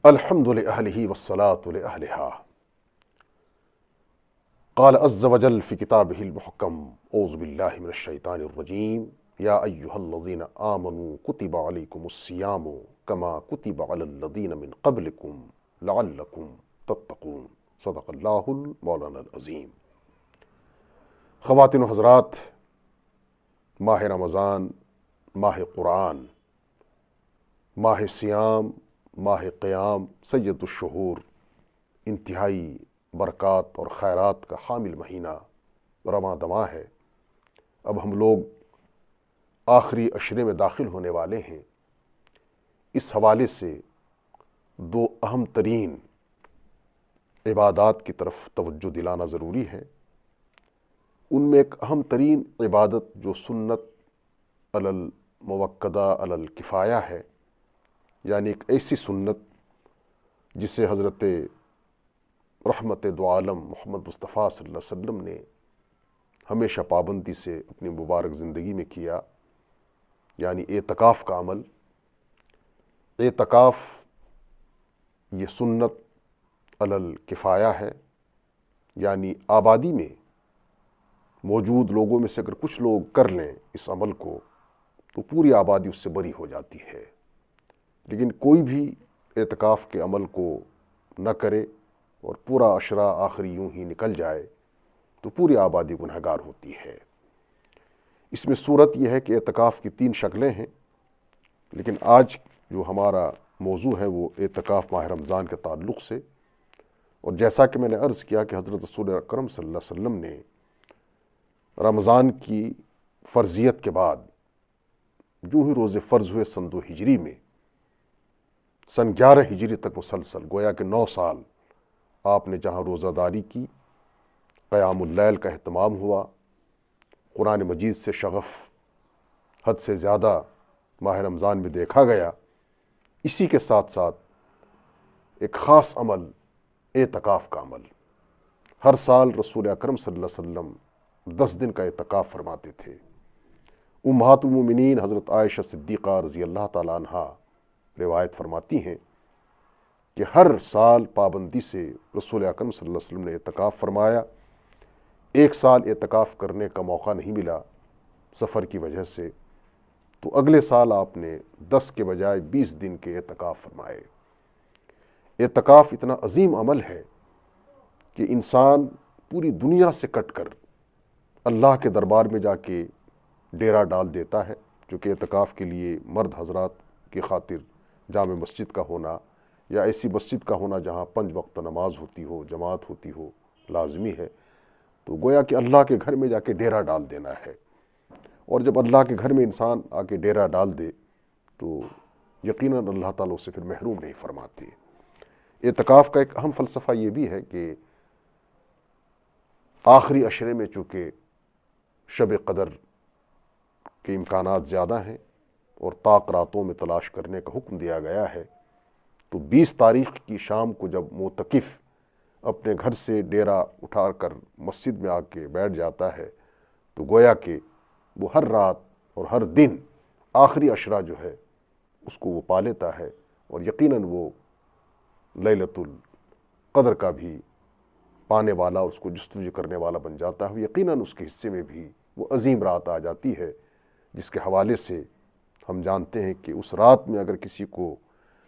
الحمد لأهله والصلاة لأهلها قال عز وجل في كتابه المحكم اعوذ باللہ من الشیطان الرجیم یا ایہا الذین آمنوا کتب علیکم الصیام کما کتب علی الذین من قبلکم لعلکم تتقون صدق اللہ مولانا العظیم۔ خواتین و حضرات، ماہ رمضان، ماہ قرآن، ماہ سیام، ماہ قیام، سید الشہور، انتہائی برکات اور خیرات کا حامل مہینہ رواں دواں ہے۔ اب ہم لوگ آخری عشرے میں داخل ہونے والے ہیں۔ اس حوالے سے دو اہم ترین عبادات کی طرف توجہ دلانا ضروری ہے۔ ان میں ایک اہم ترین عبادت جو سنت علی الموقدہ علی الکفایہ ہے، یعنی ایک ایسی سنت جسے حضرت رحمت دو عالم محمد مصطفیٰ صلی اللہ علیہ وسلم نے ہمیشہ پابندی سے اپنی مبارک زندگی میں کیا، یعنی اعتکاف کا عمل۔ اعتکاف یہ سنت علی الکفایہ ہے، یعنی آبادی میں موجود لوگوں میں سے اگر کچھ لوگ کر لیں اس عمل کو تو پوری آبادی اس سے بری ہو جاتی ہے، لیکن کوئی بھی اعتکاف کے عمل کو نہ کرے اور پورا عشرہ آخری یوں ہی نکل جائے تو پوری آبادی گنہگار ہوتی ہے۔ اس میں صورت یہ ہے کہ اعتکاف کی 3 شکلیں ہیں، لیکن آج جو ہمارا موضوع ہے وہ اعتکاف ماہ رمضان کے تعلق سے، اور جیسا کہ میں نے عرض کیا کہ حضرت رسول اکرم صلی اللہ علیہ وسلم نے رمضان کی فرضیت کے بعد جو ہی روزے فرض ہوئے سن 2 ہجری میں، سن 11 ہجری تک مسلسل گویا کہ 9 سال آپ نے جہاں روزہ داری کی، قیام اللیل کا اہتمام ہوا، قرآن مجید سے شغف حد سے زیادہ ماہ رمضان میں دیکھا گیا، اسی کے ساتھ ساتھ ایک خاص عمل اعتکاف کا عمل۔ ہر سال رسول اکرم صلی اللہ علیہ وسلم 10 دن کا اعتکاف فرماتے تھے۔ امہات المومنین حضرت عائشہ صدیقہ رضی اللہ تعالیٰ عنہا روایت فرماتی ہیں کہ ہر سال پابندی سے رسول اکرم صلی اللہ علیہ وسلم نے اعتکاف فرمایا۔ ایک سال اعتکاف کرنے کا موقع نہیں ملا سفر کی وجہ سے، تو اگلے سال آپ نے 10 کے بجائے 20 دن کے اعتکاف فرمائے۔ اعتکاف اتنا عظیم عمل ہے کہ انسان پوری دنیا سے کٹ کر اللہ کے دربار میں جا کے ڈیرا ڈال دیتا ہے، چونکہ اعتکاف کے لیے مرد حضرات کی خاطر جامع مسجد کا ہونا یا ایسی مسجد کا ہونا جہاں 5 وقت نماز ہوتی ہو، جماعت ہوتی ہو، لازمی ہے۔ تو گویا کہ اللہ کے گھر میں جا کے ڈیرا ڈال دینا ہے، اور جب اللہ کے گھر میں انسان آ کے ڈیرا ڈال دے تو یقیناً اللہ تعالیٰ اسے پھر محروم نہیں فرماتے۔ اعتکاف کا ایک اہم فلسفہ یہ بھی ہے کہ آخری عشرے میں چونکہ شب قدر کے امکانات زیادہ ہیں اور طاق راتوں میں تلاش کرنے کا حکم دیا گیا ہے، تو 20 تاریخ کی شام کو جب معتکف اپنے گھر سے ڈیرا اٹھا کر مسجد میں آ کے بیٹھ جاتا ہے تو گویا کہ وہ ہر رات اور ہر دن آخری عشرہ جو ہے اس کو وہ پا لیتا ہے، اور یقیناً وہ لیلۃ القدر کا بھی پانے والا اور اس کو جستجو کرنے والا بن جاتا ہے۔ یقیناً اس کے حصے میں بھی وہ عظیم رات آ جاتی ہے، جس کے حوالے سے ہم جانتے ہیں کہ اس رات میں اگر کسی کو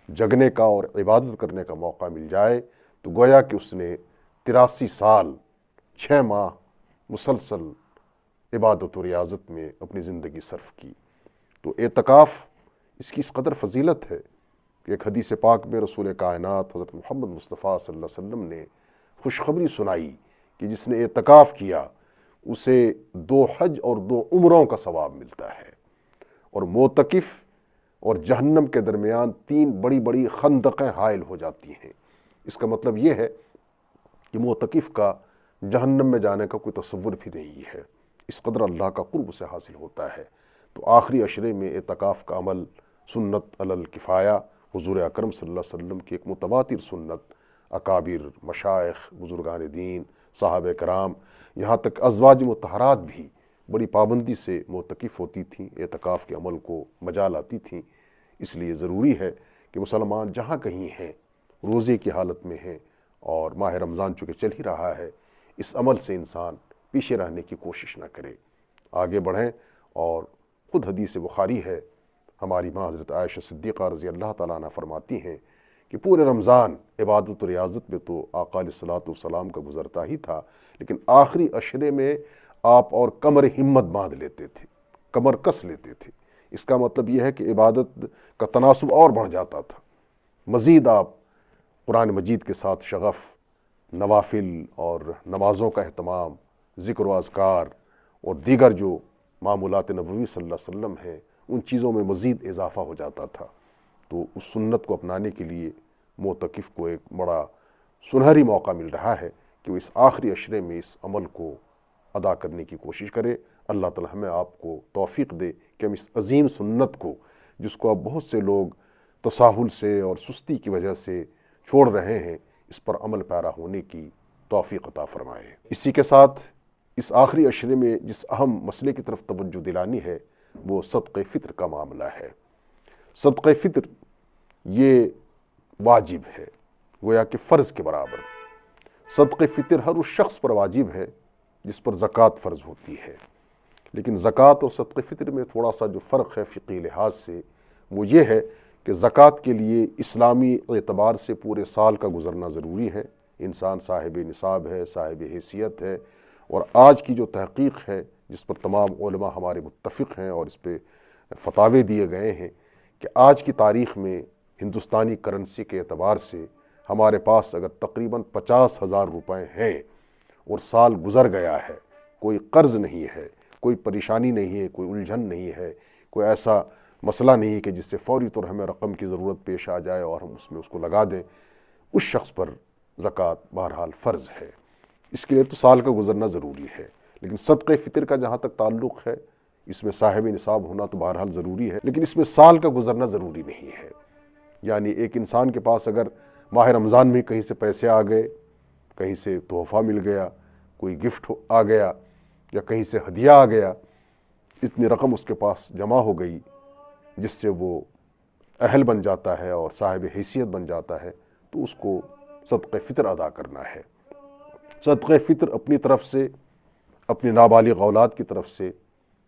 جگنے کا اور عبادت کرنے کا موقع مل جائے تو گویا کہ اس نے 83 سال 6 ماہ مسلسل عبادت و ریاضت میں اپنی زندگی صرف کی۔ تو اعتکاف اس کی اس قدر فضیلت ہے کہ ایک حدیث پاک میں رسول کائنات حضرت محمد مصطفیٰ صلی اللہ علیہ وسلم نے خوشخبری سنائی کہ جس نے اعتکاف کیا اسے 2 حج اور 2 عمروں کا ثواب ملتا ہے، اور معتکف اور جہنم کے درمیان 3 بڑی بڑی خندقیں حائل ہو جاتی ہیں۔ اس کا مطلب یہ ہے کہ معتکف کا جہنم میں جانے کا کوئی تصور بھی نہیں ہے، اس قدر اللہ کا قرب سے حاصل ہوتا ہے۔ تو آخری عشرے میں اعتکاف کا عمل سنت علی الکفایہ، حضور اکرم صلی اللہ علیہ وسلم کی ایک متواتر سنت، اکابر، مشائخ، بزرگان دین، صحابہ کرام، یہاں تک ازواج مطہرات بھی بڑی پابندی سے معتکف ہوتی تھیں، اعتکاف کے عمل کو مجال آتی تھیں۔ اس لیے ضروری ہے کہ مسلمان جہاں کہیں ہیں روزے کی حالت میں ہیں اور ماہ رمضان چونکہ چل ہی رہا ہے، اس عمل سے انسان پیچھے رہنے کی کوشش نہ کرے، آگے بڑھیں۔ اور خود حدیث بخاری ہے، ہماری ماں حضرت عائشہ صدیقہ رضی اللہ تعالیٰ عنہ فرماتی ہیں کہ پورے رمضان عبادت و ریاضت میں تو آقا علیہ الصلوۃ والسلام کا گزرتا ہی تھا، لیکن آخری عشرے میں آپ اور کمر ہمت باندھ لیتے تھے، کمر کس لیتے تھے۔ اس کا مطلب یہ ہے کہ عبادت کا تناسب اور بڑھ جاتا تھا، مزید آپ قرآن مجید کے ساتھ شغف، نوافل اور نمازوں کا اہتمام، ذکر و اذکار اور دیگر جو معمولات نبوی صلی اللہ علیہ وسلم ہیں، ان چیزوں میں مزید اضافہ ہو جاتا تھا۔ تو اس سنت کو اپنانے کے لیے معتکف کو ایک بڑا سنہری موقع مل رہا ہے کہ وہ اس آخری عشرے میں اس عمل کو ادا کرنے کی کوشش کرے۔ اللہ تعالی ہمیں آپ کو توفیق دے کہ ہم اس عظیم سنت کو، جس کو اب بہت سے لوگ تساہل سے اور سستی کی وجہ سے چھوڑ رہے ہیں، اس پر عمل پیرا ہونے کی توفیق عطا فرمائے۔ اسی کے ساتھ اس آخری عشرے میں جس اہم مسئلے کی طرف توجہ دلانی ہے وہ صدقہ فطر کا معاملہ ہے۔ صدقہ فطر یہ واجب ہے، گویا کہ فرض کے برابر۔ صدقہ فطر ہر اس شخص پر واجب ہے جس پر زکوٰۃ فرض ہوتی ہے، لیکن زکوٰۃ اور صدقہ فطر میں تھوڑا سا جو فرق ہے فقہی لحاظ سے، وہ یہ ہے کہ زکوٰۃ کے لیے اسلامی اعتبار سے پورے سال کا گزرنا ضروری ہے، انسان صاحب نصاب ہے، صاحب حیثیت ہے۔ اور آج کی جو تحقیق ہے جس پر تمام علماء ہمارے متفق ہیں اور اس پہ فتاوے دیے گئے ہیں کہ آج کی تاریخ میں ہندوستانی کرنسی کے اعتبار سے ہمارے پاس اگر تقریباً 50,000 روپے ہیں اور سال گزر گیا ہے، کوئی قرض نہیں ہے، کوئی پریشانی نہیں ہے، کوئی الجھن نہیں ہے، کوئی ایسا مسئلہ نہیں ہے کہ جس سے فوری طور ہمیں رقم کی ضرورت پیش آ جائے اور ہم اس میں اس کو لگا دیں، اس شخص پر زکوٰۃ بہرحال فرض ہے۔ اس کے لیے تو سال کا گزرنا ضروری ہے، لیکن صدقہ فطر کا جہاں تک تعلق ہے، اس میں صاحب نصاب ہونا تو بہرحال ضروری ہے، لیکن اس میں سال کا گزرنا ضروری نہیں ہے۔ یعنی ایک انسان کے پاس اگر ماہ رمضان میں کہیں سے پیسے آ گئے، کہیں سے تحفہ مل گیا، کوئی گفٹ آ گیا یا کہیں سے ہدیہ آ گیا، اتنی رقم اس کے پاس جمع ہو گئی جس سے وہ اہل بن جاتا ہے اور صاحب حیثیت بن جاتا ہے، تو اس کو صدقہ فطر ادا کرنا ہے۔ صدقہ فطر اپنی طرف سے، اپنی نابالغ اولاد کی طرف سے،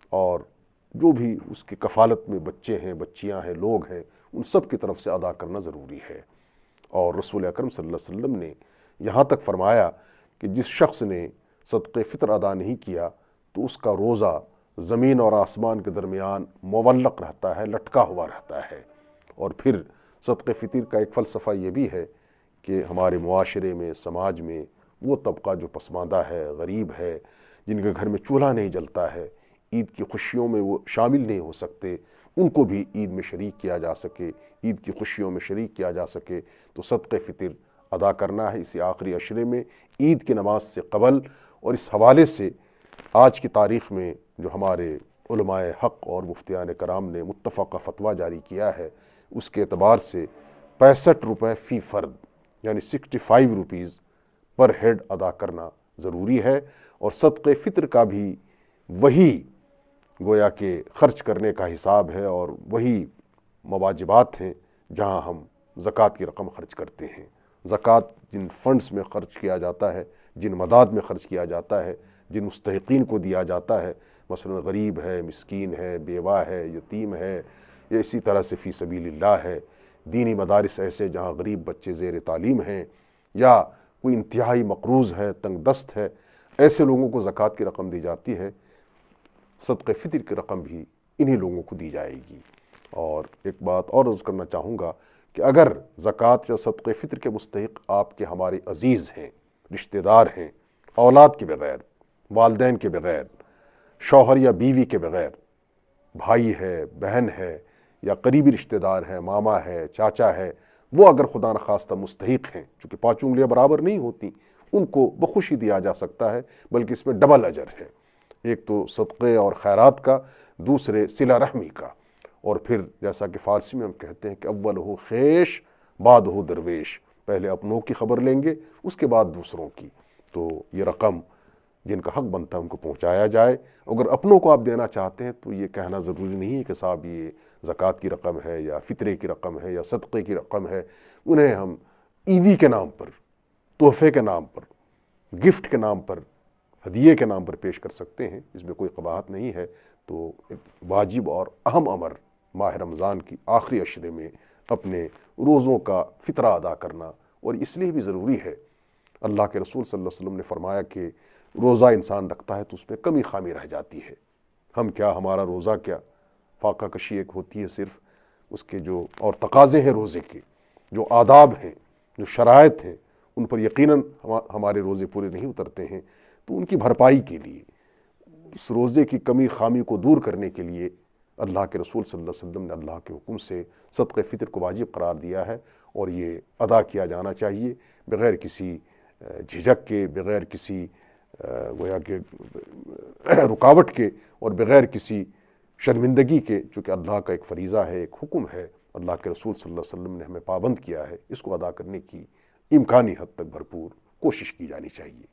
اور جو بھی اس کی کفالت میں بچے ہیں، بچیاں ہیں، لوگ ہیں، ان سب کی طرف سے ادا کرنا ضروری ہے۔ اور رسول اکرم صلی اللہ علیہ وسلم نے یہاں تک فرمایا کہ جس شخص نے صدقہ فطر ادا نہیں کیا تو اس کا روزہ زمین اور آسمان کے درمیان معلق رہتا ہے، لٹکا ہوا رہتا ہے۔ اور پھر صدقہ فطر کا ایک فلسفہ یہ بھی ہے کہ ہمارے معاشرے میں، سماج میں وہ طبقہ جو پسماندہ ہے، غریب ہے، جن کے گھر میں چولہا نہیں جلتا ہے، عید کی خوشیوں میں وہ شامل نہیں ہو سکتے، ان کو بھی عید میں شریک کیا جا سکے، عید کی خوشیوں میں شریک کیا جا سکے، تو صدقہ فطر ادا کرنا ہے اسی آخری عشرے میں عید کی نماز سے قبل۔ اور اس حوالے سے آج کی تاریخ میں جو ہمارے علماء حق اور مفتیان کرام نے متفقہ فتویٰ جاری کیا ہے، اس کے اعتبار سے 65 روپے فی فرد، یعنی 65 روپیز پر ہیڈ ادا کرنا ضروری ہے۔ اور صدقہ فطر کا بھی وہی گویا کہ خرچ کرنے کا حساب ہے اور وہی مواجبات ہیں جہاں ہم زکوٰۃ کی رقم خرچ کرتے ہیں۔ زکوٰۃ جن فنڈز میں خرچ کیا جاتا ہے، جن مداد میں خرچ کیا جاتا ہے، جن مستحقین کو دیا جاتا ہے، مثلا غریب ہے، مسکین ہے، بیوہ ہے، یتیم ہے، یا اسی طرح سے فی سبیل اللہ ہے، دینی مدارس ایسے جہاں غریب بچے زیر تعلیم ہیں، یا کوئی انتہائی مقروض ہے، تنگ دست ہے، ایسے لوگوں کو زکوٰۃ کی رقم دی جاتی ہے۔ صدقہ فطر کی رقم بھی انہی لوگوں کو دی جائے گی۔ اور ایک بات اور عرض کرنا چاہوں گا کہ اگر زکوٰۃ یا صدقہ فطر کے مستحق آپ کے ہمارے عزیز ہیں، رشتہ دار ہیں، اولاد کے بغیر، والدین کے بغیر، شوہر یا بیوی کے بغیر، بھائی ہے، بہن ہے، یا قریبی رشتہ دار ہے، ماما ہے، چاچا ہے، وہ اگر خدا نخواستہ مستحق ہیں، چونکہ پانچ انگلیاں برابر نہیں ہوتی، ان کو بخوشی دیا جا سکتا ہے، بلکہ اس میں ڈبل اجر ہے، ایک تو صدقے اور خیرات کا، دوسرے صلہ رحمی کا۔ اور پھر جیسا کہ فارسی میں ہم کہتے ہیں کہ اول ہو خیش بعد ہو درویش، پہلے اپنوں کی خبر لیں گے، اس کے بعد دوسروں کی۔ تو یہ رقم جن کا حق بنتا ہے ان کو پہنچایا جائے۔ اگر اپنوں کو آپ دینا چاہتے ہیں تو یہ کہنا ضروری نہیں ہے کہ صاحب یہ زکوٰۃ کی رقم ہے یا فطرے کی رقم ہے یا صدقے کی رقم ہے، انہیں ہم عیدی کے نام پر، تحفے کے نام پر، گفٹ کے نام پر، ہدیے کے نام پر پیش کر سکتے ہیں، اس میں کوئی قباحت نہیں ہے۔ تو ایک واجب اور اہم امر ماہ رمضان کی آخری عشرے میں اپنے روزوں کا فطرہ ادا کرنا، اور اس لیے بھی ضروری ہے، اللہ کے رسول صلی اللہ علیہ وسلم نے فرمایا کہ روزہ انسان رکھتا ہے تو اس میں کمی خامی رہ جاتی ہے۔ ہم کیا، ہمارا روزہ کیا، فاقہ کشی ایک ہوتی ہے صرف، اس کے جو اور تقاضے ہیں روزے کے، جو آداب ہیں، جو شرائط ہیں، ان پر یقیناً ہمارے روزے پورے نہیں اترتے ہیں۔ تو ان کی بھرپائی کے لیے، اس روزے کی کمی خامی کو دور کرنے کے لیے اللہ کے رسول صلی اللہ علیہ وسلم نے اللہ کے حکم سے صدقہ فطر کو واجب قرار دیا ہے، اور یہ ادا کیا جانا چاہیے بغیر کسی جھجک کے، بغیر کسی گویا کہ رکاوٹ کے، اور بغیر کسی شرمندگی کے، چونکہ اللہ کا ایک فریضہ ہے، ایک حکم ہے، اللہ کے رسول صلی اللہ علیہ وسلم نے ہمیں پابند کیا ہے، اس کو ادا کرنے کی امکانی حد تک بھرپور کوشش کی جانی چاہیے۔